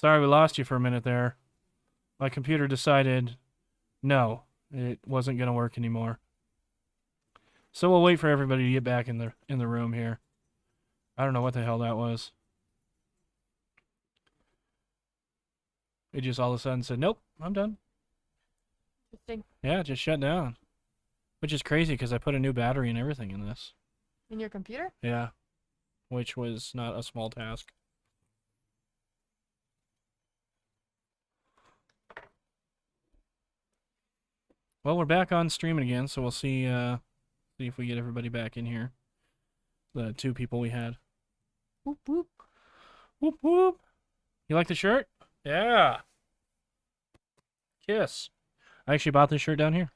Sorry we lost you for a minute there. My computer decided no, it wasn't going to work anymore. So we'll wait for everybody to get back in the room here. I don't know what the hell that was. It just all of a sudden said, nope, I'm done. Interesting. Yeah, it just shut down. Which is crazy because I put a new battery and everything in this. In your computer? Yeah. Which was not a small task. Well, we're back on streaming again, so we'll see if we get everybody back in here. The 2 people we had. Whoop whoop. Whoop whoop. You like the shirt? Yeah. Kiss. I actually bought this shirt down here.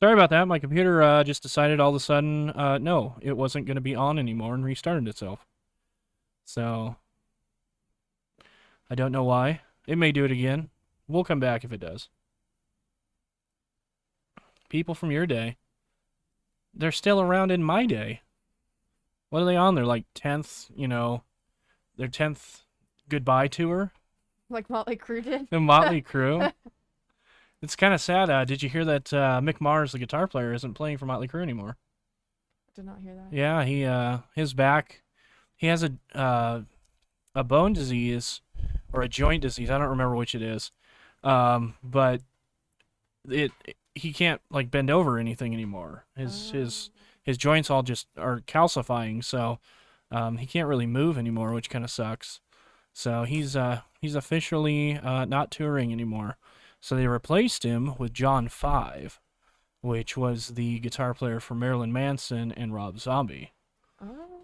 Sorry about that. My computer just decided all of a sudden, no, it wasn't going to be on anymore and restarted itself. So, I don't know why. It may do it again. We'll come back if it does. People from your day. They're still around in my day. What are they on? They're like 10th, their 10th goodbye tour. Like Motley Crue did? The Motley Crue. It's kind of sad. Did you hear that Mick Mars, the guitar player, isn't playing for Motley Crue anymore? Did not hear that. Yeah, his back, he has a bone disease or a joint disease. I don't remember which it is. But he can't like bend over or anything anymore. His joints all just are calcifying, so he can't really move anymore, which kind of sucks. So he's officially not touring anymore. So they replaced him with John 5, which was the guitar player for Marilyn Manson and Rob Zombie,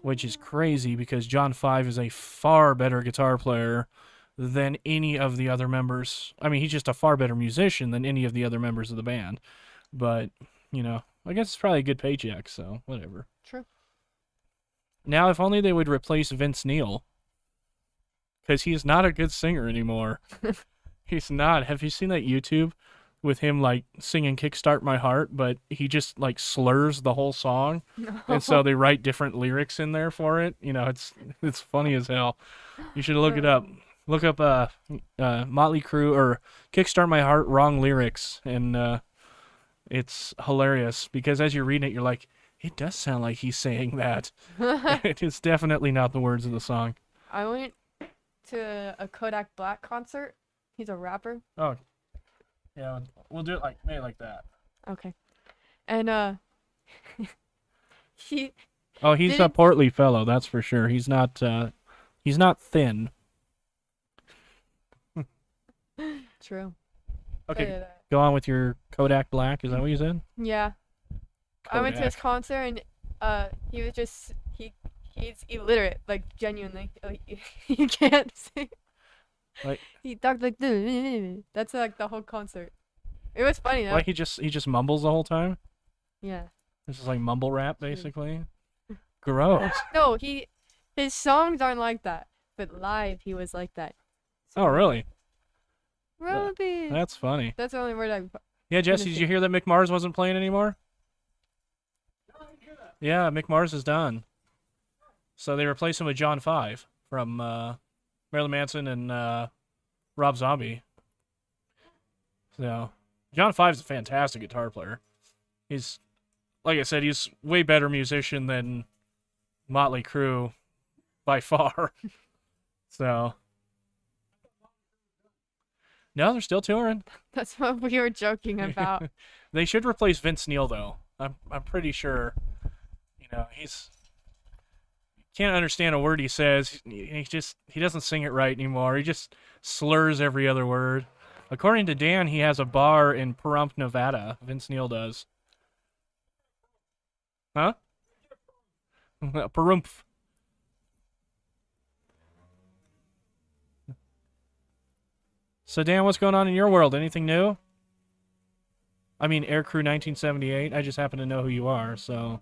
which is crazy because John 5 is a far better guitar player than any of the other members. I mean, he's just a far better musician than any of the other members of the band. But, I guess it's probably a good paycheck, so whatever. True. Now, if only they would replace Vince Neil, because he's not a good singer anymore. He's not. Have you seen that YouTube with him like singing "Kickstart My Heart," but he just like slurs the whole song, No. and so they write different lyrics in there for it. It's funny as hell. You should look it up. Look up Motley Crue or "Kickstart My Heart" wrong lyrics, and it's hilarious because as you're reading it, you're like, it does sound like he's saying that. It's definitely not the words of the song. I went to a Kodak Black concert. He's a rapper. Oh, yeah, we'll do it maybe like that. Okay. And he Oh, he's a portly fellow, that's for sure. He's not thin. True. Okay, go on with your Kodak Black. Is that what you said? Yeah. I went to his Kodak. concert and he was just he's illiterate, like genuinely. Like, he can't sing. Like He talked like this. That's like the whole concert. It was funny though. like he just mumbles the whole time. Yeah. This is like mumble rap, basically. Gross. No, his songs aren't like that, but live he was like that. Oh, really? Robbie. That's funny. That's the only word I. Yeah, Jesse, did you hear that Mick Mars wasn't playing anymore? No, I didn't hear that. Yeah, Mick Mars is done. So they replaced him with John 5 from Marilyn Manson and Rob Zombie. So John 5 is a fantastic guitar player. He's, like I said, he's way better musician than Motley Crue by far. So no, they're still touring. That's what we were joking about. They should replace Vince Neil though. I'm pretty sure. He's can't understand a word he says. He doesn't sing it right anymore. He just slurs every other word. According to Dan, he has a bar in Pahrump, Nevada. Vince Neil does. Huh? Pahrump. So Dan, what's going on in your world? Anything new? I mean, Aircrew 1978. I just happen to know who you are, so.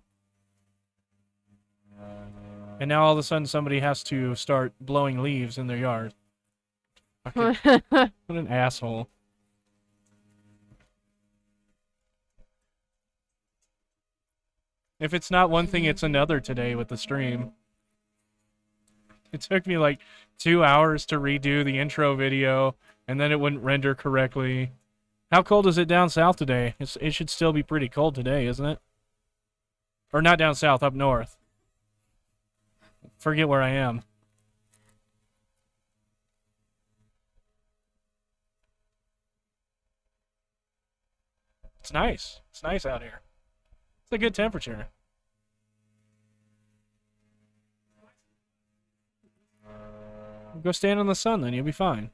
And now all of a sudden somebody has to start blowing leaves in their yard. What an asshole. If it's not one thing, it's another today with the stream. It took me like 2 hours to redo the intro video, and then it wouldn't render correctly. How cold is it down south today? It should still be pretty cold today, isn't it? Or not down south, up north. Forget where I am. It's nice. It's nice out here. It's a good temperature. Go stand in the sun, then you'll be fine.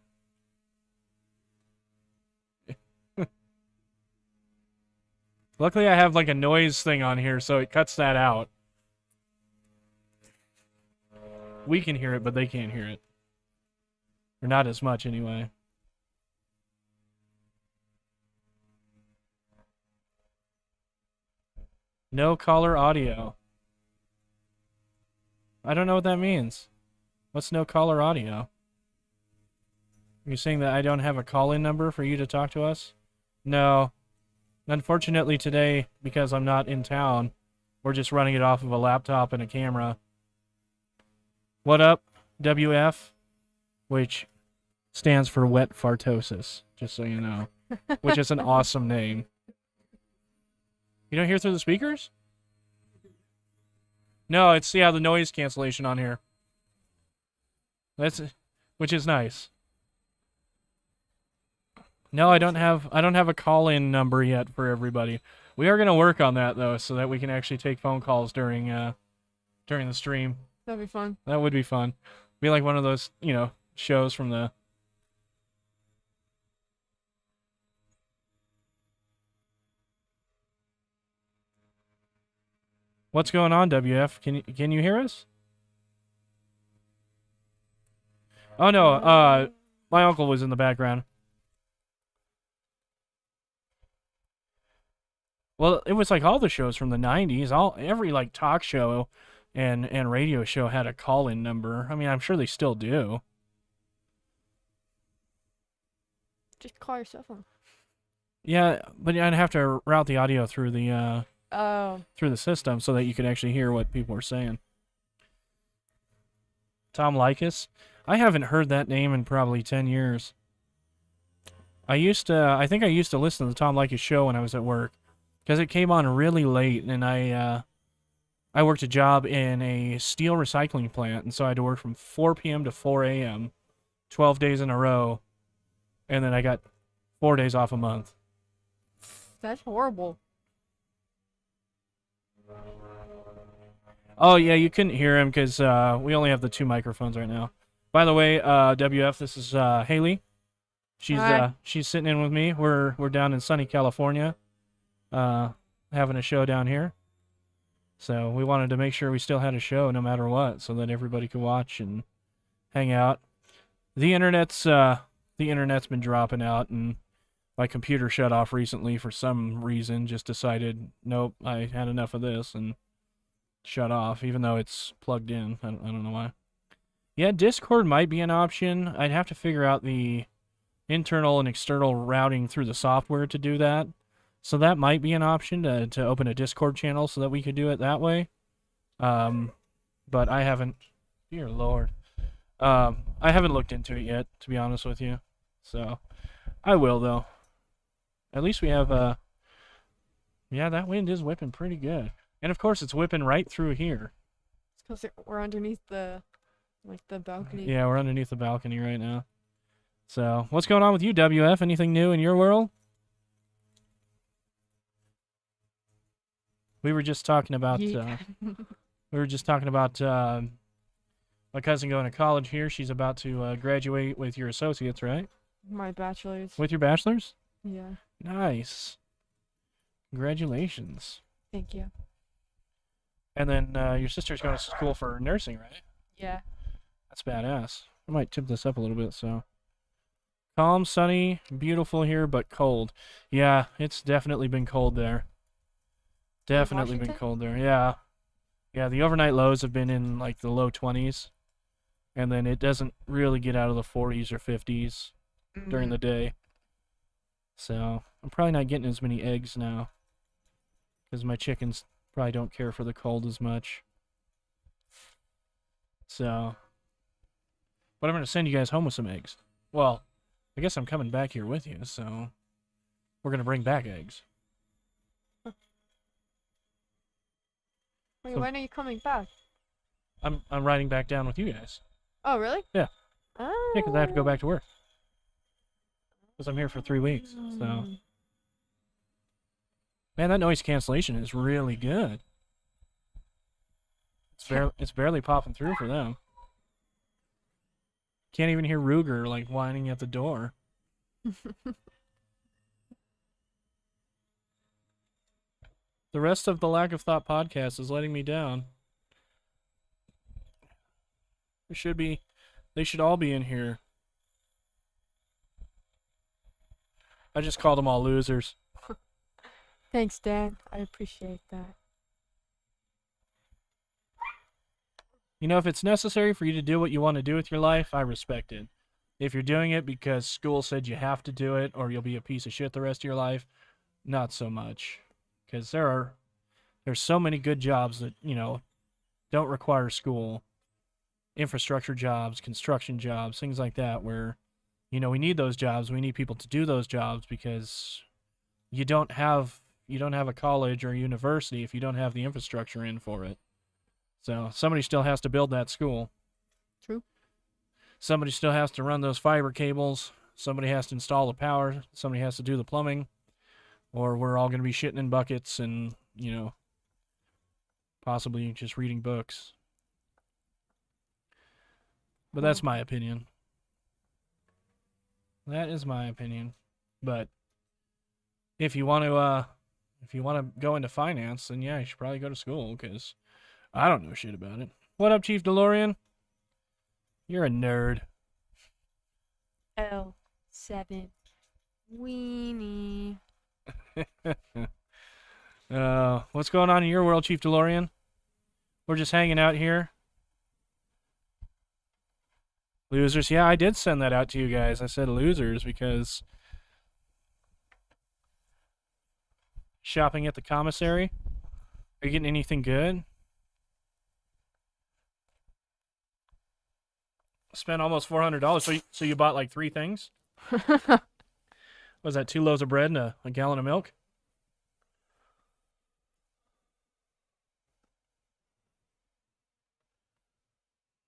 Luckily, I have like a noise thing on here, so it cuts that out. We can hear it, but they can't hear it. Or not as much, anyway. No caller audio. I don't know what that means. What's no caller audio? Are you saying that I don't have a call-in number for you to talk to us? No. Unfortunately today, because I'm not in town, we're just running it off of a laptop and a camera. What up, WF? Which stands for wet fartosis, just so you know. Which is an awesome name. You don't hear through the speakers? No, it's, yeah, the noise cancellation on here. Which is nice. No, I don't have a call-in number yet for everybody. We are gonna work on that though, so that we can actually take phone calls during the stream. That'd be fun. That would be fun. Be like one of those, you know, shows from the. What's going on, WF? Can you hear us? Oh no, my uncle was in the background. Well, it was like all the shows from the 90s, every like talk show and radio show had a call-in number. I mean, I'm sure they still do. Just call your cell phone. Yeah, but I'd have to route the audio through the Oh. through the system so that you could actually hear what people are saying. Tom Likas? I haven't heard that name in probably 10 years. I think I used to listen to the Tom Likas show when I was at work, because it came on really late, and I worked a job in a steel recycling plant, and so I had to work from 4 p.m. to 4 a.m., 12 days in a row, and then I got 4 days off a month. That's horrible. Oh, yeah, you couldn't hear him because we only have the 2 microphones right now. By the way, WF, this is Haley. She's sitting in with me. We're down in sunny California, having a show down here. So we wanted to make sure we still had a show no matter what, so that everybody could watch and hang out. The internet's been dropping out, and my computer shut off recently for some reason. Just decided, nope, I had enough of this, and shut off, even though it's plugged in. I don't know why. Yeah, Discord might be an option. I'd have to figure out the internal and external routing through the software to do that. So that might be an option to open a Discord channel so that we could do it that way. But I haven't. Dear Lord. I haven't looked into it yet, to be honest with you. So I will, though. At least we have yeah, that wind is whipping pretty good. And of course it's whipping right through here. It's because we're underneath the balcony. Yeah, we're underneath the balcony right now. So, what's going on with you, WF? Anything new in your world? We were just talking about my cousin going to college here. She's about to graduate with your associates, right? My bachelor's. With your bachelor's? Yeah. Nice. Congratulations. Thank you. And then your sister's going to school for nursing, right? Yeah. That's badass. I might tip this up a little bit, so. Calm, sunny, beautiful here, but cold. Yeah, it's definitely been cold there. Definitely been cold there, yeah. Yeah, the overnight lows have been in like the low 20s. And then it doesn't really get out of the 40s or 50s during the day. So, I'm probably not getting as many eggs now. Because my chickens probably don't care for the cold as much. So, But I'm going to send you guys home with some eggs. Well, I guess I'm coming back here with you, so we're going to bring back eggs. Wait, So- when are you coming back? I'm riding back down with you guys. Oh, really? Yeah. Oh. Yeah, because I have to go back to work. Because I'm here for 3 weeks, so... Mm. Man, that noise cancellation is really good. It's barely popping through for them. Can't even hear Ruger, like, whining at the door. The rest of the Lack of Thought podcast is letting me down. They should all be in here. I just called them all losers. Thanks, Dan. I appreciate that. You know, if it's necessary for you to do what you want to do with your life, I respect it. If you're doing it because school said you have to do it or you'll be a piece of shit the rest of your life, not so much. Because there's so many good jobs that, you know, don't require school. Infrastructure jobs, construction jobs, things like that where, you know, we need those jobs. We need people to do those jobs because you don't have a college or a university if you don't have the infrastructure in for it. So somebody still has to build that school. True. Somebody still has to run those fiber cables. Somebody has to install the power. Somebody has to do the plumbing. Or we're all going to be shitting in buckets and, you know, possibly just reading books. But that's my opinion. That is my opinion. But if you want to go into finance, then yeah, you should probably go to school because I don't know shit about it. What up, Chief DeLorean? You're a nerd. L7 Weenie. What's going on in your world, Chief DeLorean? We're just hanging out here. Losers. Yeah, I did send that out to you guys. I said losers because shopping at the commissary. Are you getting anything good? Spent almost $400. So you bought like 3 things? Was that 2 loaves of bread and a gallon of milk?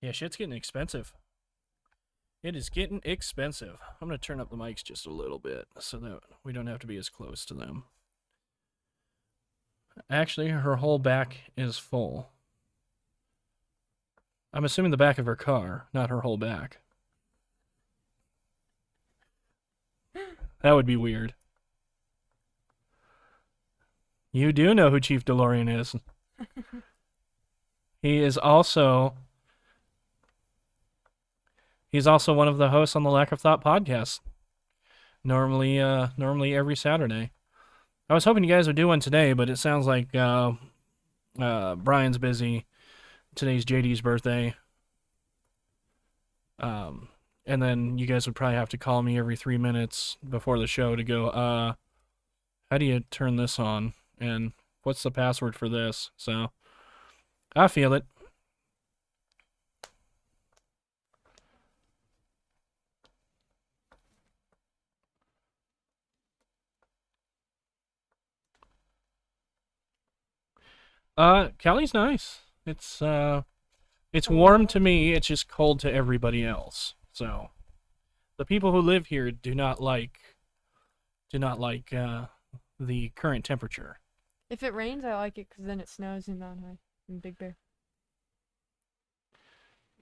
Yeah, shit's getting expensive. It is getting expensive. I'm going to turn up the mics just a little bit so that we don't have to be as close to them. Actually, her whole back is full. I'm assuming the back of her car, not her whole back. That would be weird. You do know who Chief DeLorean is. He's also one of the hosts on the Lack of Thought podcast. Normally every Saturday. I was hoping you guys would do one today, but it sounds like Brian's busy. Today's JD's birthday. And then you guys would probably have to call me every 3 minutes before the show to go, how do you turn this on? And what's the password for this? So, I feel it. Cali's nice. It's warm to me. It's just cold to everybody else. So, the people who live here do not like the current temperature. If it rains, I like it because then it snows in Mount High, in Big Bear.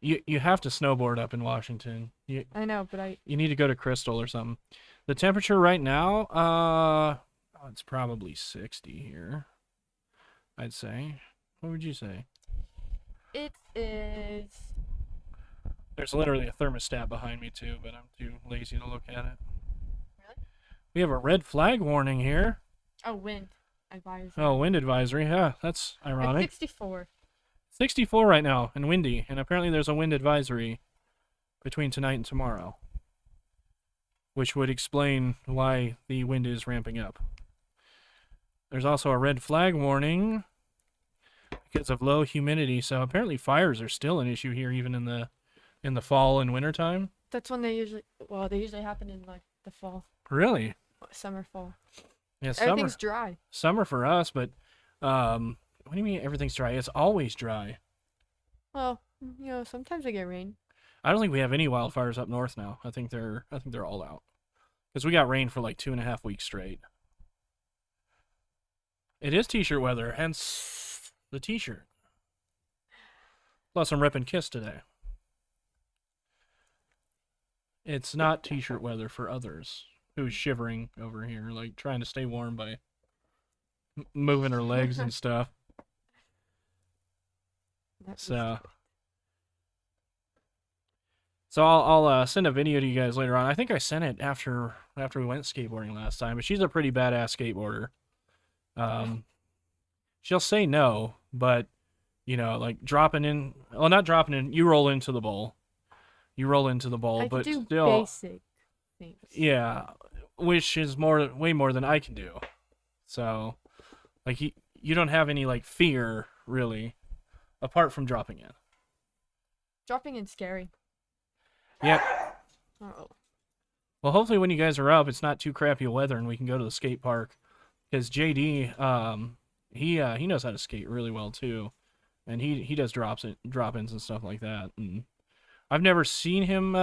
You have to snowboard up in Washington. I know, but you need to go to Crystal or something. The temperature right now, it's probably 60 here. I'd say. What would you say? It is. There's literally a thermostat behind me too, but I'm too lazy to look at it. Really? We have a red flag warning here. Oh, wind advisory. Oh, wind advisory. Yeah, that's ironic. At 64. 64 right now and windy, and apparently there's a wind advisory between tonight and tomorrow, which would explain why the wind is ramping up. There's also a red flag warning because of low humidity, so apparently fires are still an issue here even in the In the fall and winter time? That's when they usually. Well, they usually happen in like the fall, Really? summer, fall. Yeah, summer. Everything's dry. Summer for us, but what do you mean everything's dry? It's always dry. Well, sometimes we get rain. I don't think we have any wildfires up north now. I think they're all out. Because we got rain for like 2.5 weeks straight. It is t-shirt weather, hence the t-shirt. Plus I'm ripping Kiss today. It's not t-shirt weather for others who's shivering over here, like trying to stay warm by moving her legs and stuff. So I'll send a video to you guys later on. I think I sent it after we went skateboarding last time, but she's a pretty badass skateboarder. She'll say no, but like dropping in. Well, not dropping in. You roll into the bowl. I But can do still, basic things. yeah, which is way more than I can do. So, like you don't have any like fear really, apart from dropping in. Dropping in scary. Yeah. Oh. Well, hopefully when you guys are up, it's not too crappy weather and we can go to the skate park. Because JD, he knows how to skate really well too, and he does drop-ins and stuff like that. And I've never seen him.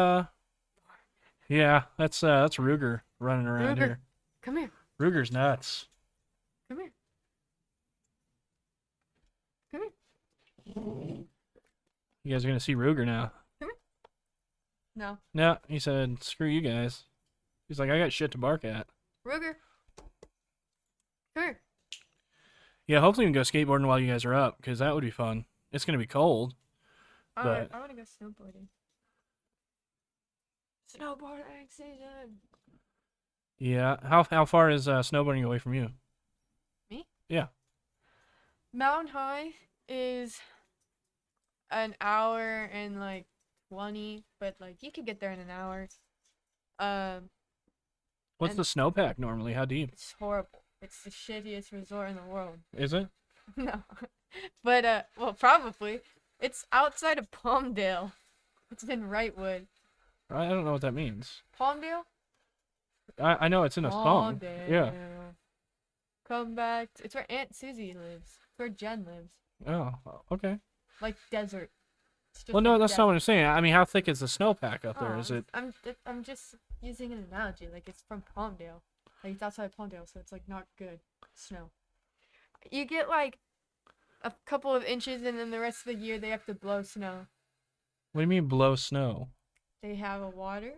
Yeah, that's Ruger running around Ruger, here. come here. Ruger's nuts. Come here. Come here. You guys are gonna see Ruger now. No. No, he said, "Screw you guys." He's like, "I got shit to bark at." Ruger. Come here. Yeah, hopefully we can go skateboarding while you guys are up, because that would be fun. It's gonna be cold. But I want to go snowboarding. Snowboarding season. yeah, how far is snowboarding away from you? Me? Yeah. Mountain High is an hour and like 20, but like you could get there in an hour. What's And- the snowpack normally? How deep? It's horrible. It's the shittiest resort in the world. Is it? No. But well, probably. It's outside of Palmdale. It's in Wrightwood. I don't know what that means. Palmdale? I know it's in a song. Palmdale. Yeah. Come back. It's where Aunt Susie lives. It's where Jen lives. Oh, okay. Like desert. It's just Well, no, like that's desert. not what I'm saying. I mean, how thick is the snowpack up there? Oh, Is it? I'm just using an analogy. Like it's from Palmdale. Like it's outside of Palmdale, so it's like not good snow. You get like a couple of inches, and then the rest of the year they have to blow snow. What do you mean blow snow? They have a water,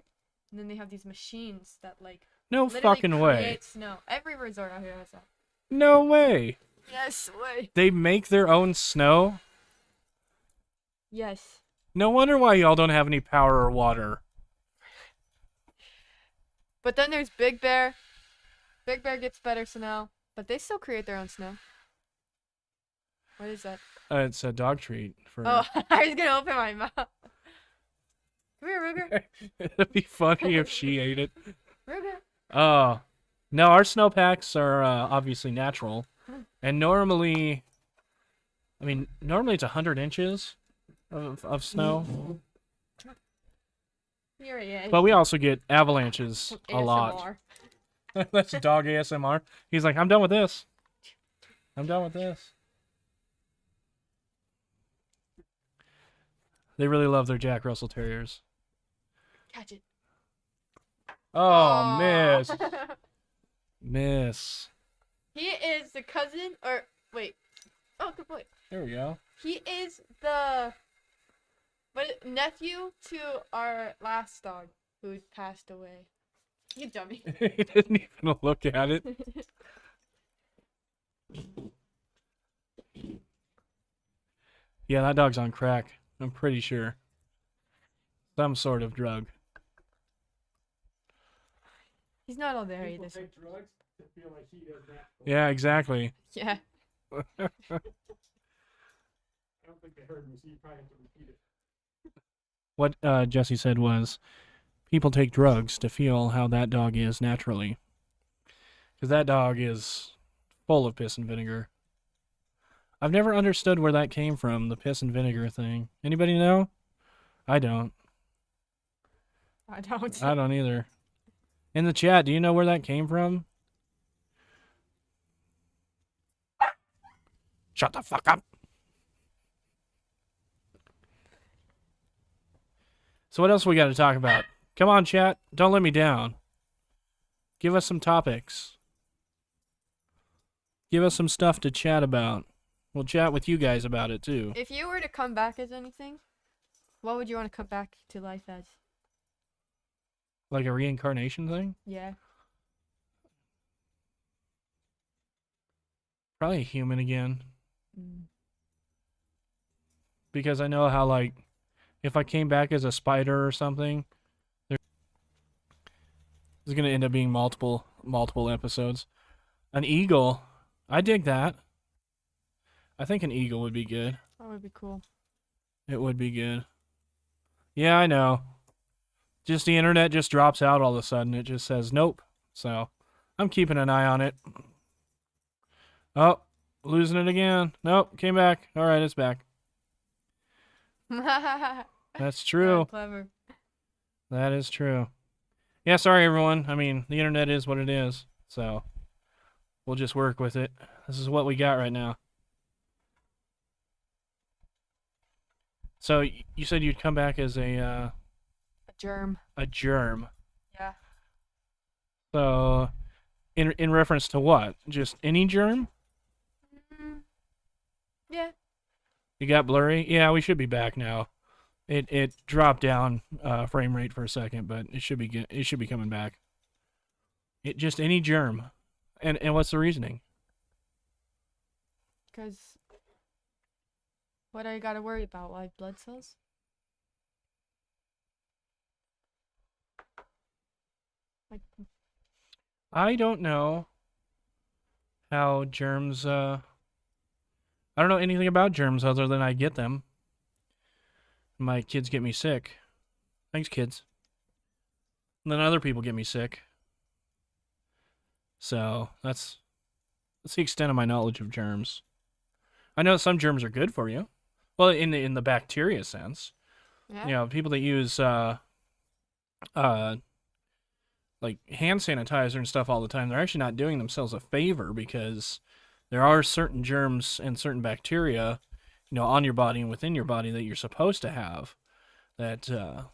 and then they have these machines that like No literally fucking way. create snow. Every resort out here has that. No way. Yes, way. They make their own snow? Yes. No wonder why y'all don't have any power or water. But then there's Big Bear. Big Bear gets better snow, but they still create their own snow. What is that? It's a dog treat for. Oh, I was gonna open my mouth. Come here, Ruger. It'd be funny if she ate it. Ruger. No, our snowpacks are obviously natural, and normally it's 100 inches of snow, Here he is. but we also get avalanches a lot. ASMR. That's dog ASMR. He's like, I'm done with this. They really love their Jack Russell Terriers. Catch it. Oh, Aw. miss. He is the cousin, or wait. Oh, good boy. There we go. He is the nephew to our last dog who passed away. You dummy. He didn't even look at it. Yeah, that dog's on crack. I'm pretty sure. Some sort of drug. He's not all there either. drugs to feel like he does that. Yeah, exactly. Yeah. I don't think they heard me, so you probably have to repeat it. What Jesse said was, people take drugs to feel how that dog is naturally. Because that dog is full of piss and vinegar. I've never understood where that came from, the piss and vinegar thing. Anybody know? I don't. I don't. I don't either. In the chat, do you know where that came from? Shut the fuck up. So what else we got to talk about? Come on, chat. Don't let me down. Give us some topics. Give us some stuff to chat about. We'll chat with you guys about it too. If you were to come back as anything, what would you want to come back to life as? Like a reincarnation thing? Yeah. Probably a human again. Mm. Because I know how, like, if I came back as a spider or something, there's going to end up being multiple episodes. An eagle, I dig that. I think an eagle would be good. That would be cool. It would be good. Yeah, I know. Just the internet just drops out all of a sudden. It just says nope. So I'm keeping an eye on it. Oh, losing it again. Nope, came back. All right, it's back. That's true. Clever. That is true. Yeah, sorry everyone. I mean, the internet is what it is. So we'll just work with it. This is what we got right now. So you said you'd come back as A germ. a germ. Yeah. So in reference to what? Just any germ? Mm, yeah. You got blurry? Yeah, we should be back now. It dropped down frame rate for a second, but it should be coming back. It just any germ. And what's the reasoning? Because what I gotta worry about? Live blood cells? Like, I don't know how germs I don't know anything about germs other than I get them. My kids get me sick. Thanks, kids. And then other people get me sick. So that's the extent of my knowledge of germs. I know some germs are good for you. Well, in the bacteria sense. yeah. You know, people that use like hand sanitizer and stuff all the time, they're actually not doing themselves a favor because there are certain germs and certain bacteria, you know, on your body and within your body that you're supposed to have that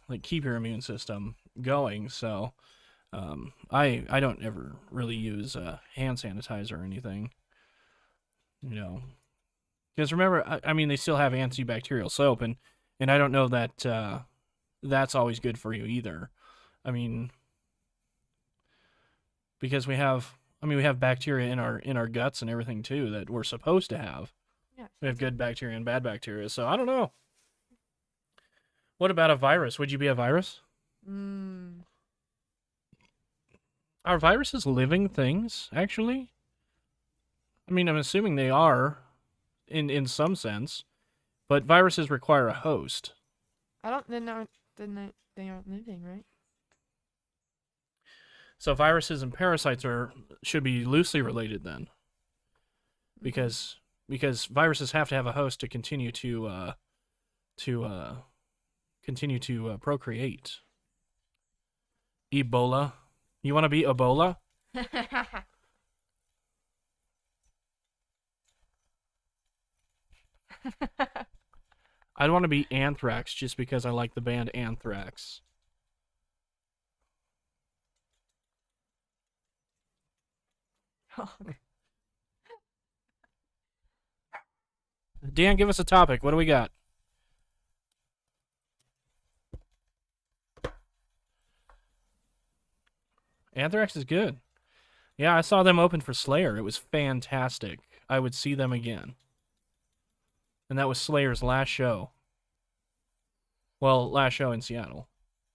like keep your immune system going. So I don't ever really use hand sanitizer or anything, you know, because remember, I mean, they still have antibacterial soap, and I don't know that that's always good for you either. I mean, because we have bacteria in our guts and everything too that we're supposed to have. Yeah. We have good bacteria and bad bacteria, so I don't know. What about a virus? Would you be a virus? Are viruses living things, actually? I mean, I'm assuming they are, in some sense, but viruses require a host. I don't. They aren't living, right? So viruses and parasites should be loosely related then, because viruses have to have a host to continue to procreate. Ebola. You want to be Ebola? I'd want to be Anthrax just because I like the band Anthrax. Dan, give us a topic. What do we got? Anthrax is good. Yeah, I saw them open for Slayer. It was fantastic. I would see them again. And that was Slayer's last show. Well, last show in Seattle.